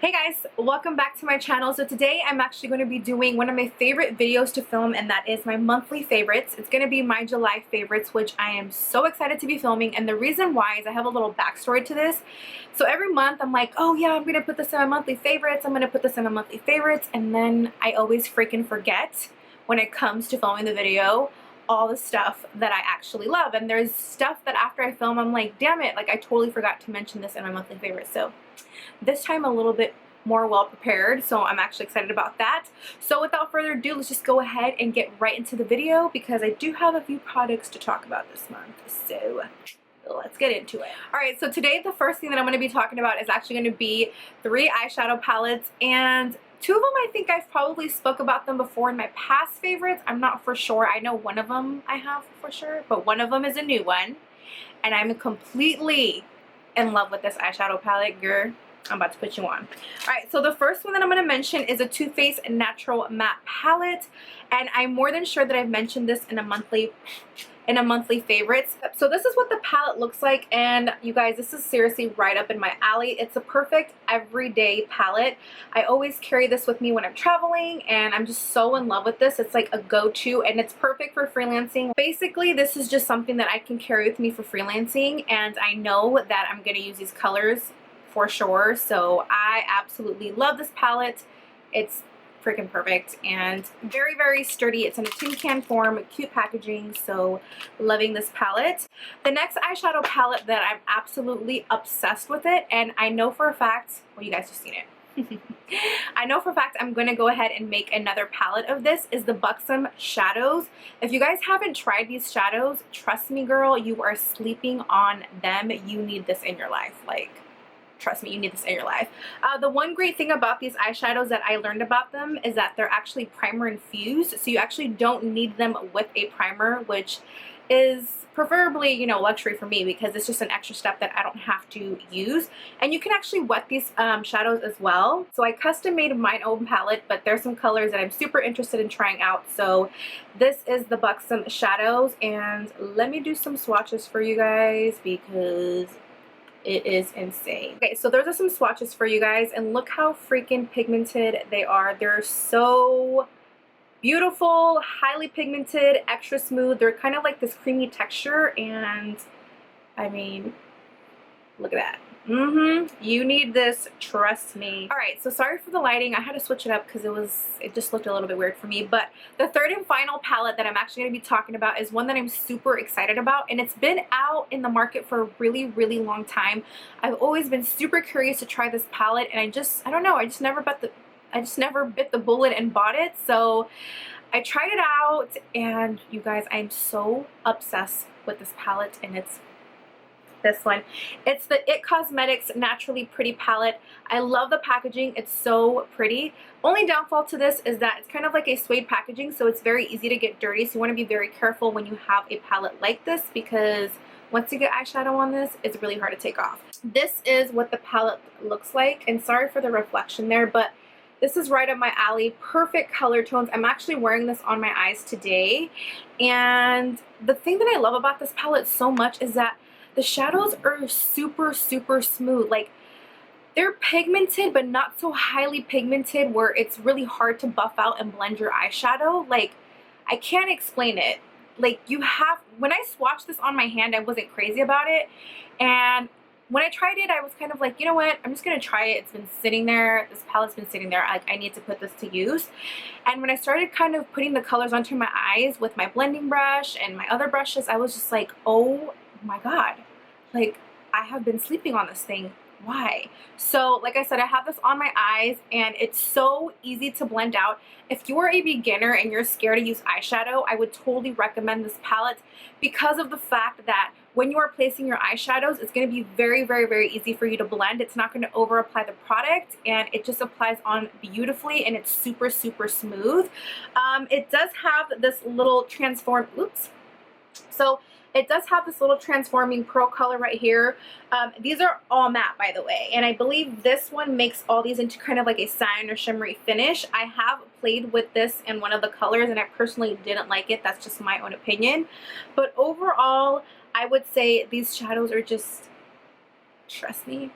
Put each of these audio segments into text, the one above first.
Hey guys, welcome back to my channel. So today I'm actually going to be doing one of my favorite videos to film, and that is my monthly favorites. It's going to be my July favorites, which I am so excited to be filming, and the reason why is I have a little backstory to this. So every month I'm like, oh yeah, I'm going to put this in my monthly favorites, I'm going to put this in my monthly favorites, and then I always freaking forget when it comes to filming the video all the stuff that I actually love. And there's stuff that after I film I'm like, damn it, like I totally forgot to mention this in my monthly favorites. So this time a little bit more well prepared, so I'm actually excited about that. So without further ado, let's just go ahead and get right into the video because I do have a few products to talk about this month. So let's get into it. Alright, so today the first thing that I'm going to be talking about is actually going to be 3 eyeshadow palettes, and 2 of them I think I've probably spoke about them before in my past favorites. I'm not for sure. I know one of them I have for sure, but one of them is a new one, and I'm completely in love with this eyeshadow palette, girl. I'm about to put you on. Alright, so the first one that I'm going to mention is a Too Faced Natural Matte Palette, and I'm more than sure that I've mentioned this in a monthly favorites. So this is what the palette looks like, and you guys, this is seriously right up in my alley. It's a perfect everyday palette. I always carry this with me when I'm traveling, and I'm just so in love with this. It's like a go-to, and it's perfect for freelancing. Basically, this is just something that I can carry with me for freelancing, and I know that I'm going to use these colors for sure. So I absolutely love this palette. It's freaking perfect and very, very sturdy. It's in a tin can form, cute packaging, so loving this palette. The next eyeshadow palette that I'm absolutely obsessed with it, and I know for a fact, well, you guys just seen it. I know for a fact I'm going to go ahead and make another palette of this, is the Buxom Shadows. If you guys haven't tried these shadows, trust me girl, you are sleeping on them. You need this in your life. Like, trust me, you need this in your life. The one great thing about these eyeshadows that I learned about them is that they're actually primer infused, so you actually don't need them with a primer, which is preferably, you know, luxury for me because it's just an extra step that I don't have to use. And you can actually wet these shadows as well. So I custom made my own palette, but there's some colors that I'm super interested in trying out. So this is the Buxom Shadows, and let me do some swatches for you guys because it is insane. Okay, so those are some swatches for you guys, and look how freaking pigmented they are. They're so beautiful, highly pigmented, extra smooth. They're kind of like this creamy texture, and I mean, look at that. You need this, trust me. Alright, so sorry for the lighting. I had to switch it up because it just looked a little bit weird for me. But the third and final palette that I'm actually going to be talking about is one that I'm super excited about, and it's been out in the market for a really, really long time. I've always been super curious to try this palette, and I don't know, I just never bit the bullet and bought it. So I tried it out, and you guys, I'm so obsessed with this palette, and it's this one. It's the M.A.C Cosmetics Naturally Pretty palette. I love the packaging. It's so pretty. Only downfall to this is that it's kind of like a suede packaging, so it's very easy to get dirty. So you want to be very careful when you have a palette like this, because once you get eyeshadow on this, it's really hard to take off. This is what the palette looks like, and sorry for the reflection there, but this is right up my alley. Perfect color tones. I'm actually wearing this on my eyes today, and the thing that I love about this palette so much is that the shadows are super, super smooth. Like, they're pigmented, but not so highly pigmented where it's really hard to buff out and blend your eyeshadow. Like, I can't explain it. Like, when I swatched this on my hand, I wasn't crazy about it. And when I tried it, I was kind of like, you know what? I'm just going to try it. It's been sitting there. This palette's been sitting there. I need to put this to use. And when I started kind of putting the colors onto my eyes with my blending brush and my other brushes, I was just like, oh my god, like, I have been sleeping on this thing. Why? So like I said, I have this on my eyes, and it's so easy to blend out. If you're a beginner and you're scared to use eyeshadow, I would totally recommend this palette because of the fact that when you are placing your eyeshadows, it's going to be very, very, very easy for you to blend. It's not going to over apply the product, and it just applies on beautifully, and it's super, super smooth. It does have this little transform, so it does have this little transforming pearl color right here. These are all matte, by the way, and I believe this one makes all these into kind of like a cyan or shimmery finish. I have played with this in one of the colors, and I personally didn't like it. That's just my own opinion. But overall, I would say these shadows are just, trust me,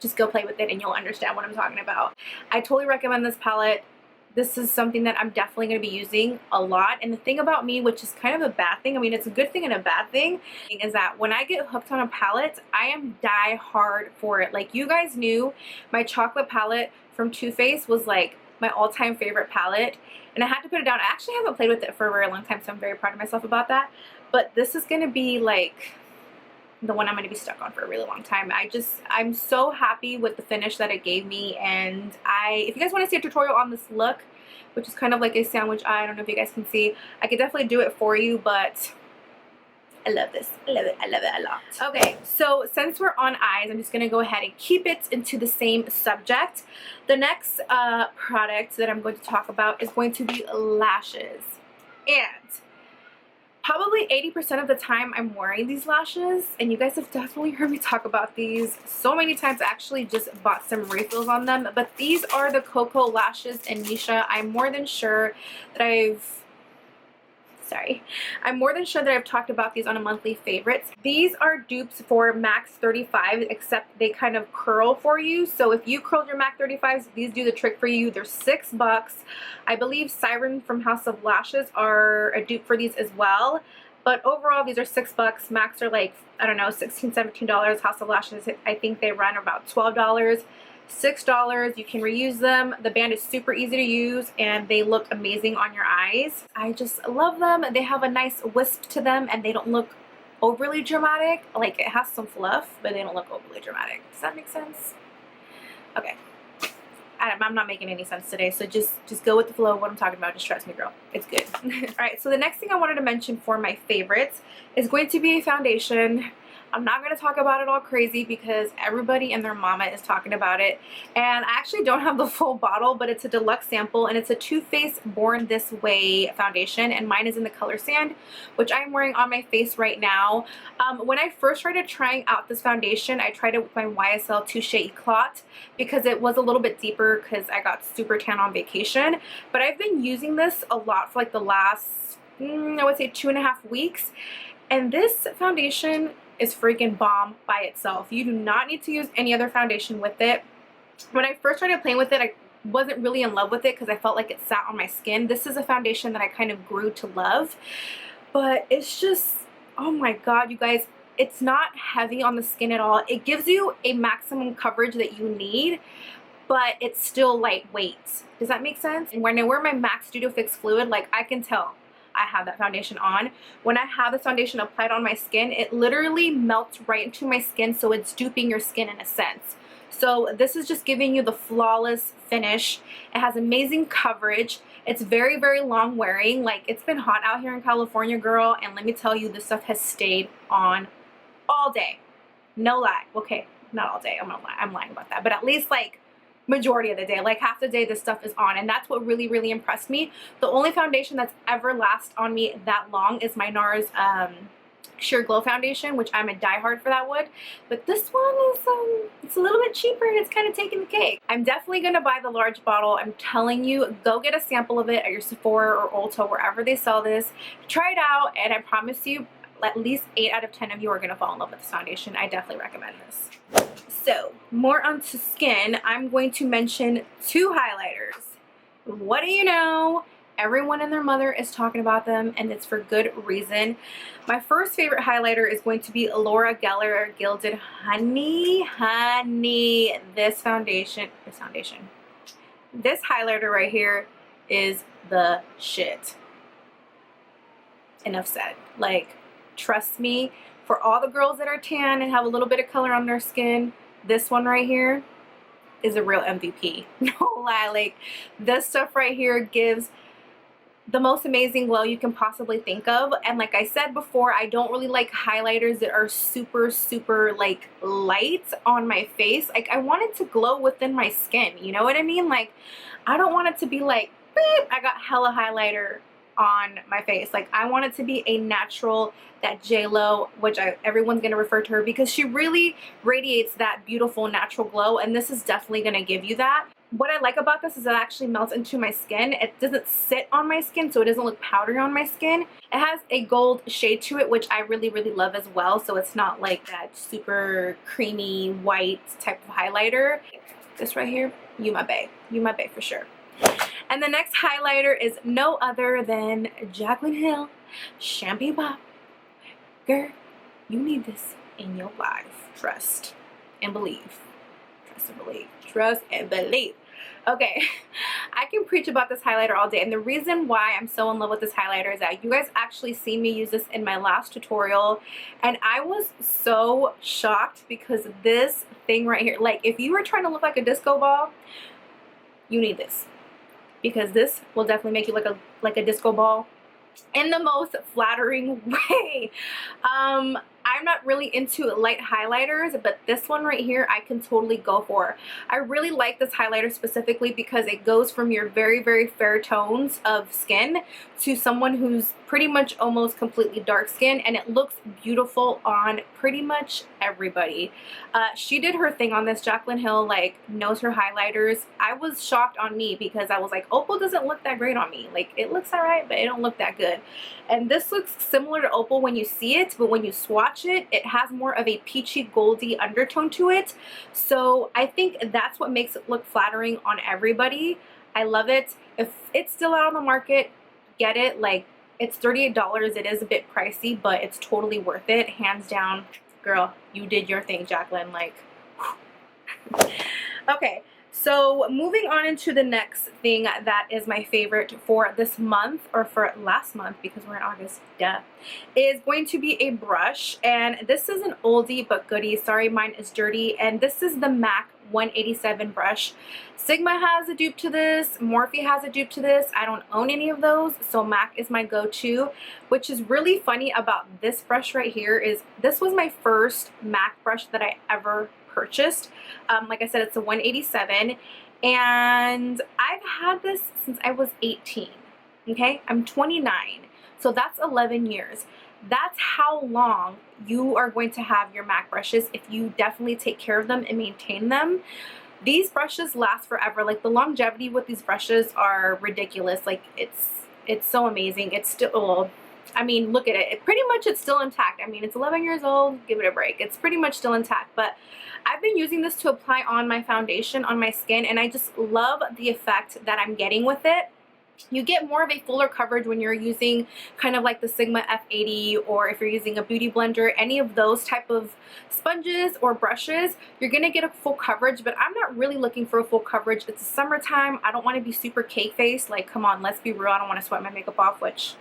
just go play with it and you'll understand what I'm talking about. I totally recommend this palette. This is something that I'm definitely going to be using a lot. And the thing about me, which is kind of a bad thing, I mean, it's a good thing and a bad thing, is that when I get hooked on a palette, I am die hard for it. Like, you guys knew my chocolate palette from Too Faced was like my all-time favorite palette. And I had to put it down. I actually haven't played with it for a very long time, so I'm very proud of myself about that. But this is going to be like the one I'm going to be stuck on for a really long time. I'm so happy with the finish that it gave me. And if you guys want to see a tutorial on this look, which is kind of like a sandwich eye, I don't know if you guys can see, I could definitely do it for you, but I love this. I love it. I love it a lot. Okay, so since we're on eyes, I'm just going to go ahead and keep it into the same subject. The next product that I'm going to talk about is going to be lashes. And probably 80% of the time I'm wearing these lashes, and you guys have definitely heard me talk about these so many times. I actually just bought some refills on them, but these are the KoKo lashes in Misha. I'm more than sure that I've talked about these on a monthly favorites. These are dupes for MAC 35, except they kind of curl for you. So if you curled your MAC 35s, these do the trick for you. They're $6. I believe Siren from House of Lashes are a dupe for these as well. But overall, these are $6. MACs are like, I don't know, $16, $17. House of Lashes, I think they run about $12. $6. You can reuse them. The band is super easy to use and they look amazing on your eyes. I just love them. They have a nice wisp to them and they don't look overly dramatic. Like, it has some fluff, but they don't look overly dramatic. Does that make sense? Okay. I'm not making any sense today, so just go with the flow of what I'm talking about. Just trust me, girl. It's good. Alright, so the next thing I wanted to mention for my favorites is going to be a foundation. I'm not going to talk about it all crazy because everybody and their mama is talking about it. And I actually don't have the full bottle, but it's a deluxe sample and it's a Too Faced Born This Way foundation, and mine is in the color Sand, which I'm wearing on my face right now. When I first started trying out this foundation, I tried it with my YSL Touche Eclat because it was a little bit deeper because I got super tan on vacation. But I've been using this a lot for like the last, I would say 2.5 weeks. And this foundation is freaking bomb by itself. You do not need to use any other foundation with it. When I first started playing with it, I wasn't really in love with it because I felt like it sat on my skin. This is a foundation that I kind of grew to love. But it's just, oh my god, you guys, it's not heavy on the skin at all. It gives you a maximum coverage that you need, but it's still lightweight. Does that make sense? And when I wear my MAC Studio Fix Fluid, like, I can tell I have that foundation on. When I have this foundation applied on my skin, it literally melts right into my skin, so it's duping your skin in a sense. So this is just giving you the flawless finish. It has amazing coverage. It's very, very long wearing. Like, it's been hot out here in California, girl, and let me tell you, this stuff has stayed on all day. No lie. Okay, not all day. I'm lying about that, but at least like majority of the day, like half the day, this stuff is on, and that's what really, really impressed me. The only foundation that's ever lasted on me that long is my NARS Sheer Glow foundation, which I'm a diehard for that wood. But this one is it's a little bit cheaper and it's kind of taking the cake. I'm definitely gonna buy the large bottle. I'm telling you, go get a sample of it at your Sephora or Ulta, wherever they sell this. Try it out, and I promise you, at least 8 out of 10 of you are gonna fall in love with this foundation. I definitely recommend this. So, more onto skin, I'm going to mention 2 highlighters. What do you know? Everyone and their mother is talking about them, and it's for good reason. My first favorite highlighter is going to be Laura Geller Gilded Honey. This highlighter right here is the shit. Enough said. Like, trust me, for all the girls that are tan and have a little bit of color on their skin, this one right here is a real MVP. No lie, like, this stuff right here gives the most amazing glow you can possibly think of. And like I said before, I don't really like highlighters that are super, super like light on my face. Like, I want it to glow within my skin, you know what I mean? Like, I don't want it to be like, beep, I got hella highlighter on my face. Like, I want it to be a natural, that J-Lo, which everyone's gonna refer to her because she really radiates that beautiful natural glow, and this is definitely gonna give you that. what I like about this is it actually melts into my skin. It doesn't sit on my skin, so it doesn't look powdery on my skin. It has a gold shade to it, which I really, really love as well, so it's not like that super creamy white type of highlighter. This right here, you my bae for sure. And the next highlighter is no other than Jaclyn Hill Champagne Pop. Girl, you need this in your life. Trust and believe. Trust and believe. Trust and believe. Okay, I can preach about this highlighter all day, and the reason why I'm so in love with this highlighter is that you guys actually seen me use this in my last tutorial, and I was so shocked because this thing right here, like if you were trying to look like a disco ball, you need this, because this will definitely make you look like a disco ball in the most flattering way. I'm not really into light highlighters, but this one right here I can totally go for. I really like this highlighter specifically because it goes from your very, very fair tones of skin to someone who's pretty much almost completely dark skin, and it looks beautiful on pretty much everybody. She did her thing on this. Jaclyn Hill like knows her highlighters. I was shocked on me because I was like, Opal doesn't look that great on me. Like it looks alright, but it don't look that good. And this looks similar to Opal when you see it, but when you swatch it, it has more of a peachy goldy undertone to it. So I think that's what makes it look flattering on everybody. I love it. If it's still out on the market, get it. Like it's $38. It is a bit pricey, but it's totally worth it. Hands down, girl, you did your thing, Jaclyn. Like, okay. So moving on into the next thing that is my favorite for this month, or for last month because we're in August, duh, is going to be a brush. And this is an oldie but goodie. Sorry, mine is dirty. And this is the MAC 187 brush. Sigma has a dupe to this. Morphe has a dupe to this. I don't own any of those, so MAC is my go-to. Which is really funny about this brush right here is this was my first MAC brush that I ever purchased. Like I said, it's a 187, and I've had this since I was 18. Okay, I'm 29, so that's 11 years. That's how long you are going to have your MAC brushes if you definitely take care of them and maintain them. These brushes last forever. Like the longevity with these brushes are ridiculous. Like it's so amazing. It's still, well, I mean, look at it. Pretty much it's still intact. I mean, it's 11 years old. Give it a break. It's pretty much still intact. But I've been using this to apply on my foundation on my skin, and I just love the effect that I'm getting with it. You get more of a fuller coverage when you're using kind of like the Sigma F80, or if you're using a beauty blender, any of those type of sponges or brushes, you're gonna get a full coverage. But I'm not really looking for a full coverage. It's the summertime. I don't want to be super cake face. Like, come on, let's be real. I don't want to sweat my makeup off, which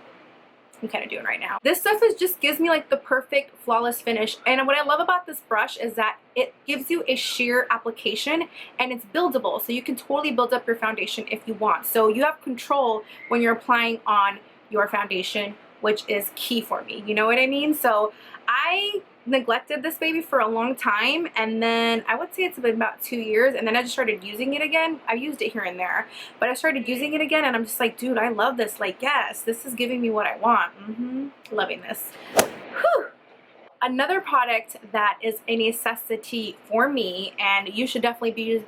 I'm kind of doing right now. This stuff just gives me like the perfect flawless finish. And what I love about this brush is that it gives you a sheer application, and it's buildable, so you can totally build up your foundation if you want. So you have control when you're applying on your foundation, which is key for me, you know what I mean? So I neglected this baby for a long time, and then I would say it's been about 2 years, and then I just started using it again. I used it here and there, but I started using it again, and I'm just like, dude, I love this. Like, yes, this is giving me what I want. Loving this. Whew. Another product that is a necessity for me, and you should definitely be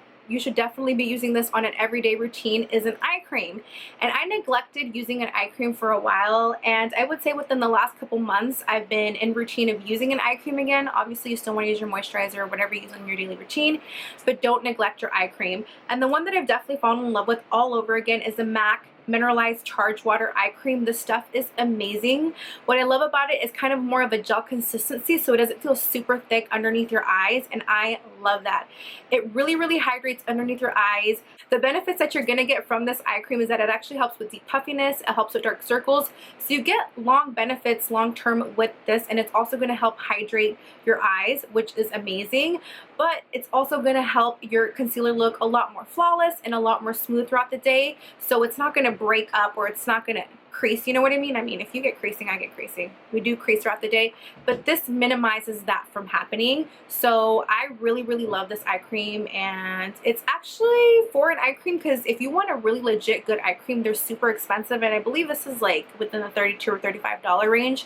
using this on an everyday routine, is an eye cream. And I neglected using an eye cream for a while, and I would say within the last couple months I've been in routine of using an eye cream again. Obviously you still want to use your moisturizer or whatever you use in your daily routine, but don't neglect your eye cream. And the one that I've definitely fallen in love with all over again is the MAC Mineralized Charged Water Eye Cream. This stuff is amazing. What I love about it is kind of more of a gel consistency, so it doesn't feel super thick underneath your eyes, and I love that. It really, really hydrates underneath your eyes. The benefits that you're gonna get from this eye cream is that it actually helps with deep puffiness, it helps with dark circles, so you get long benefits long term with this, and it's also gonna help hydrate your eyes, which is amazing. But it's also gonna help your concealer look a lot more flawless and a lot more smooth throughout the day, so it's not gonna break up, or it's not gonna crease, you know what I mean? I mean, if you get creasing, I get creasing. We do crease throughout the day, but this minimizes that from happening. So I really, really love this eye cream, and it's actually for an eye cream, because if you want a really legit good eye cream, they're super expensive, and I believe this is like within the $32 or $35 range,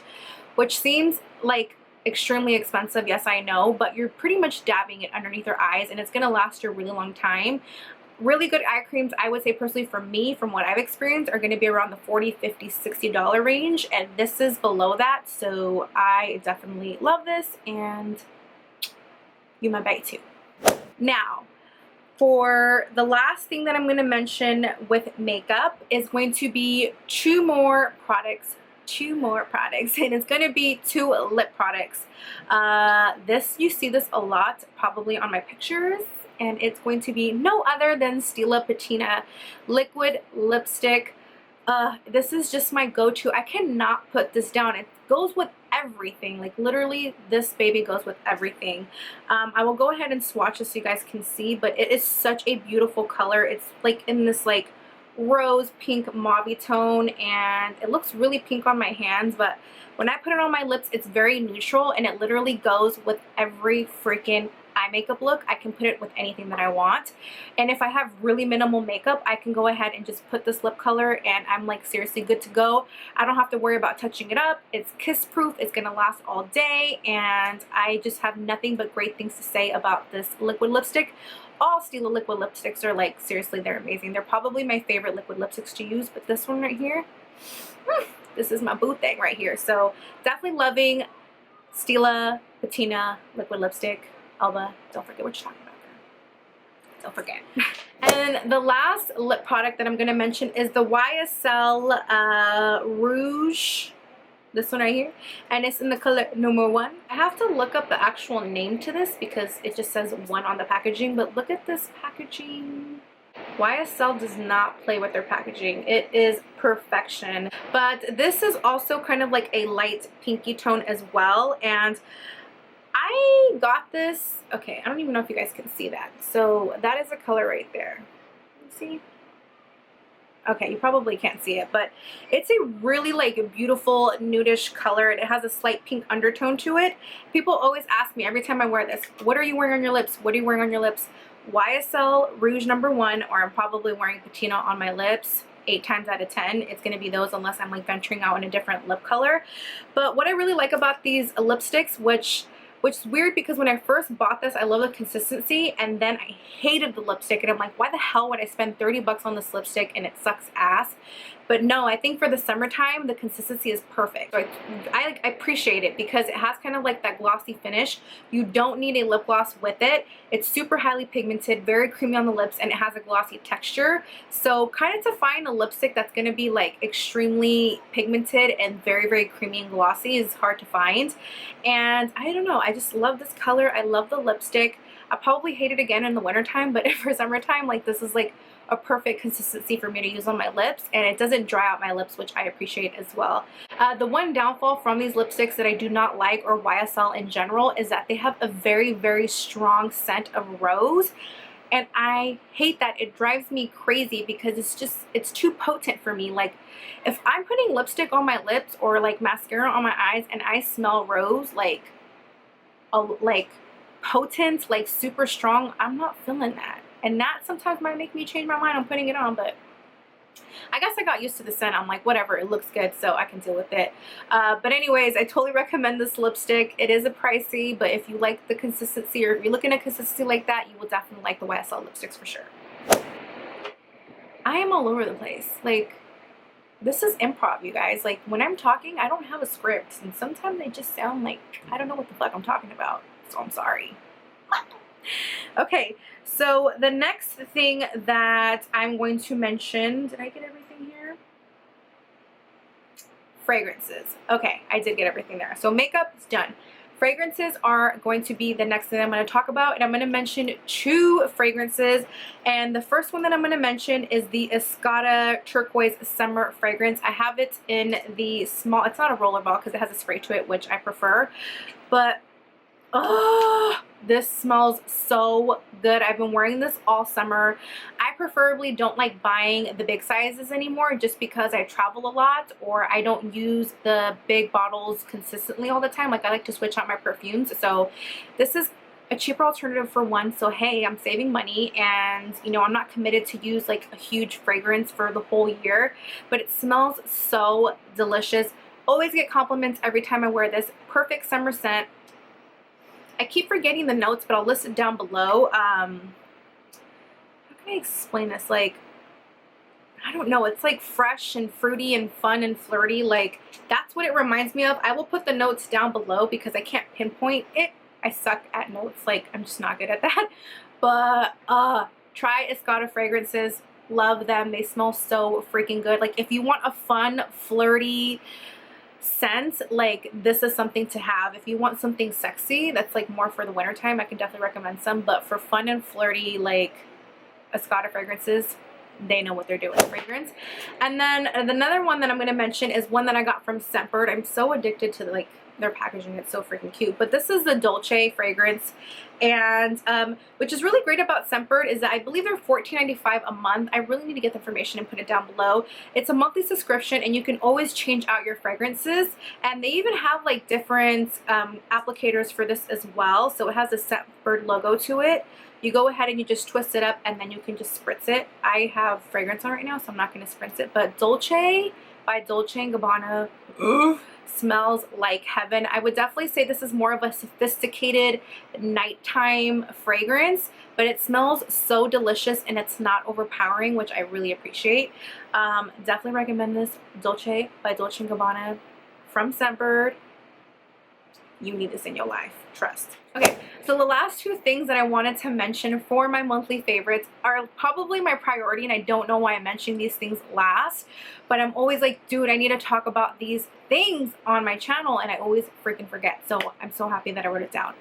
which seems like extremely expensive. Yes, I know, but you're pretty much dabbing it underneath your eyes, and it's gonna last you a really long time. Really good eye creams, I would say personally for me, from what I've experienced, are going to be around the $40, $50, $60 range, and this is below that, so I definitely love this, and you might buy it too. Now, for the last thing that I'm going to mention with makeup is going to be two more products, and it's going to be 2 lip products. You see this a lot probably on my pictures, and it's going to be no other than Stila Patina liquid lipstick. This is just my go-to. I cannot put this down. It goes with everything. Like literally, this baby goes with everything. I will go ahead and swatch this so you guys can see, but it is such a beautiful color. It's like in this like rose pink mauve tone, and it looks really pink on my hands, but when I put it on my lips, it's very neutral, and it literally goes with every freaking eye makeup look. I can put it with anything that I want, and if I have really minimal makeup, I can go ahead and just put this lip color and I'm like seriously good to go. I don't have to worry about touching it up. It's kiss proof, it's gonna last all day, and I just have nothing but great things to say about this liquid lipstick. All Stila liquid lipsticks are like, seriously, they're amazing. They're probably my favorite liquid lipsticks to use, but this one right here, this is my boo thing right here. So definitely loving Stila Patina liquid lipstick. Elba, don't forget what you're talking about there. Don't forget. And the last lip product that I'm going to mention is the YSL Rouge, this one right here, and it's in the color Nume Wands. I have to look up the actual name to this because it just says 1 on the packaging, but look at this packaging. YSL does not play with their packaging. It is perfection. But this is also kind of like a light pinky tone as well, and I got this, okay, I don't even know if you guys can see that. So that is the color right there. See? Okay, you probably can't see it, but it's a really like beautiful nudish color, and it has a slight pink undertone to it. People always ask me every time I wear this, what are you wearing on your lips? What are you wearing on your lips? YSL Rouge #1, or I'm probably wearing Patina on my lips. 8 times out of 10 it's going to be those, unless I'm like venturing out in a different lip color. But what I really like about these lipsticks, which is weird because when I first bought this, I love the consistency, and then I hated the lipstick, and I'm like, why the hell would I spend 30 bucks on this lipstick and it sucks ass? But no, I think for the summertime, the consistency is perfect. So I appreciate it because it has kind of like that glossy finish. You don't need a lip gloss with it. It's super highly pigmented, very creamy on the lips, and it has a glossy texture. So kind of to find a lipstick that's going to be like extremely pigmented and very, very creamy and glossy is hard to find. And I don't know, I just love this color. I love the lipstick. I'll probably hate it again in the wintertime, but for summertime, like this is like a perfect consistency for me to use on my lips, and it doesn't dry out my lips, which I appreciate as well. The one downfall from these lipsticks that I do not like, or YSL in general, is that they have a very, very strong scent of rose, and I hate that. It drives me crazy because it's too potent for me. Like if I'm putting lipstick on my lips or like mascara on my eyes and I smell rose like potent, like super strong, I'm not feeling that. And that sometimes might make me change my mind on putting it on, but I guess I got used to the scent. I'm like, whatever, it looks good, so I can deal with it. But anyways, I totally recommend this lipstick. It is a pricey, but if you like the consistency, or if you're looking at consistency like that, you will definitely like the YSL lipsticks for sure. I am all over the place. Like, this is improv, you guys. Like, when I'm talking, I don't have a script, and sometimes they just sound like I don't know what the fuck I'm talking about, so I'm sorry. Okay, so the next thing that I'm going to mention, did I get everything here? Fragrances. Okay, I did get everything there. So makeup is done. Fragrances are going to be the next thing I'm going to talk about, and I'm going to mention 2 fragrances. And the first one that I'm going to mention is the Escada Turquoise Summer Fragrance. I have it in the small, it's not a roller ball because it has a spray to it, which I prefer, but oh, this smells so good. I've been wearing this all summer. I preferably don't like buying the big sizes anymore just because I travel a lot, or I don't use the big bottles consistently all the time. Like I like to switch out my perfumes. So this is a cheaper alternative for one. So hey, I'm saving money, and you know, I'm not committed to use like a huge fragrance for the whole year, but it smells so delicious. Always get compliments every time I wear this. Perfect summer scent. I keep forgetting the notes, but I'll list it down below. How can I explain this? Like, I don't know, it's like fresh and fruity and fun and flirty. Like, that's what it reminds me of. I will put the notes down below because I can't pinpoint it. I suck at notes. Like, I'm just not good at that. But try Escada fragrances. Love them. They smell so freaking good. Like, if you want a fun, flirty scent, like, this is something to have. If you want something sexy that's like more for the winter time, I can definitely recommend some. But for fun and flirty, like, Escada fragrances, they know what they're doing. Fragrance. And then another one that I'm going to mention is one that I got from Scentbird. I'm so addicted to, like, their packaging. It's so freaking cute. But this is the Dolce fragrance, and which is really great about Scentbird is that I believe they're $14.95 a month. I really need to get the information and put it down below. It's a monthly subscription, and you can always change out your fragrances, and they even have like different applicators for this as well. So it has a Scentbird logo to it. You go ahead and you just twist it up, and then you can just spritz it. I have fragrance on right now, so I'm not going to spritz it, but Dolce by Dolce & Gabbana smells like heaven. I would definitely say this is more of a sophisticated nighttime fragrance, but it smells so delicious and it's not overpowering, which I really appreciate. Definitely recommend this. Dolce by Dolce & Gabbana from Scentbird. You need this in your life. Trust. Okay, so the last two things that I wanted to mention for my monthly favorites are probably my priority, and I don't know why I'm mentioning these things last, but I'm always like, dude, I need to talk about these things on my channel, and I always freaking forget. So I'm so happy that I wrote it down.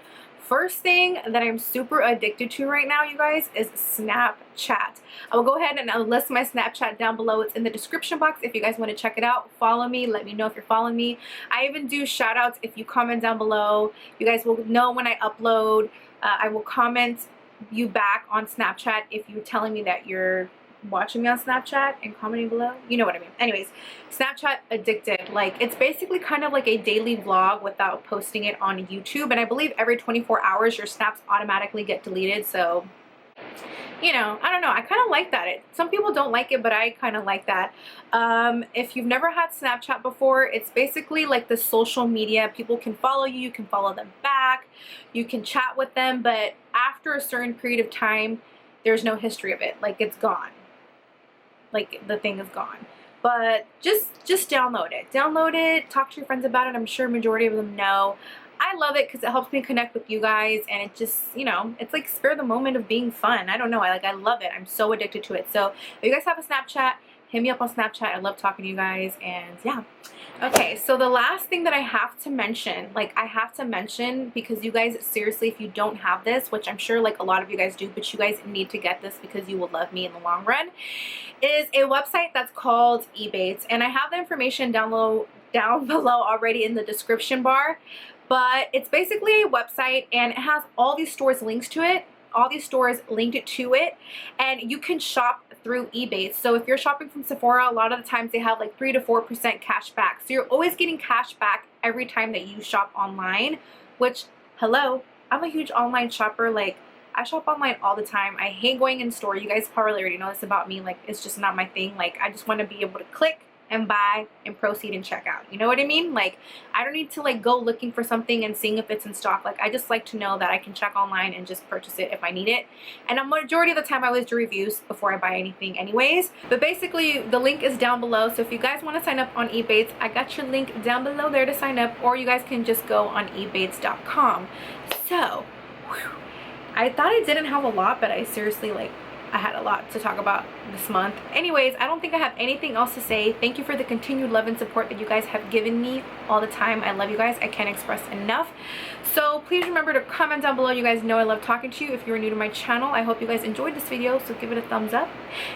First thing that I'm super addicted to right now, you guys, is Snapchat. I will go ahead and I'll list my Snapchat down below. It's in the description box if you guys want to check it out. Follow me. Let me know if you're following me. I even do shout outs if you comment down below. You guys will know when I upload. I will comment you back on Snapchat if you're telling me that you're watching me on Snapchat and commenting below. You know what I mean. Anyways, Snapchat addicted. Like, it's basically kind of like a daily vlog without posting it on YouTube, and I believe every 24 hours your snaps automatically get deleted. So, you know, I don't know, I kind of like that. Some people don't like it, but I kind of like that. If you've never had Snapchat before, it's basically like the social media. People can follow you, you can follow them back, you can chat with them, but after a certain period of time, there's no history of it. Like, it's gone. Like, the thing is gone. But just download it. Download it. Talk to your friends about it. I'm sure majority of them know. I love it because it helps me connect with you guys, and it just, you know, it's like spare the moment of being fun. I don't know. I love it. I'm so addicted to it. So if you guys have a Snapchat, hit me up on Snapchat. I love talking to you guys, and yeah. Okay, so the last thing that I have to mention, like, I have to mention because you guys, seriously, if you don't have this, which I'm sure like a lot of you guys do, but you guys need to get this because you will love me in the long run, is a website that's called Ebates, and I have the information down below already in the description bar. But it's basically a website, and it has all these stores linked to it, and you can shop through Ebates. So if you're shopping from Sephora, a lot of the times they have like 3 to 4% cash back. So you're always getting cash back every time that you shop online, which, hello, I'm a huge online shopper. Like, I shop online all the time. I hate going in store. You guys probably already know this about me. Like, it's just not my thing. Like, I just want to be able to click and buy and proceed and check out. You know what I mean? Like, I don't need to like go looking for something and seeing if it's in stock. Like, I just like to know that I can check online and just purchase it if I need it. And a majority of the time I always do reviews before I buy anything anyways. But basically the link is down below. So if you guys want to sign up on Ebates, I got your link down below there to sign up, or you guys can just go on ebates.com. So, whew, I thought I didn't have a lot, but I seriously, like, I had a lot to talk about this month. Anyways, I don't think I have anything else to say. Thank you for the continued love and support that you guys have given me all the time. I love you guys. I can't express enough. So please remember to comment down below. You guys know I love talking to you. If you are new to my channel, I hope you guys enjoyed this video, so give it a thumbs up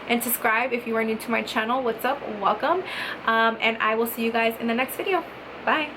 and subscribe if you are new to my channel. What's up? Welcome. And I will see you guys in the next video. Bye.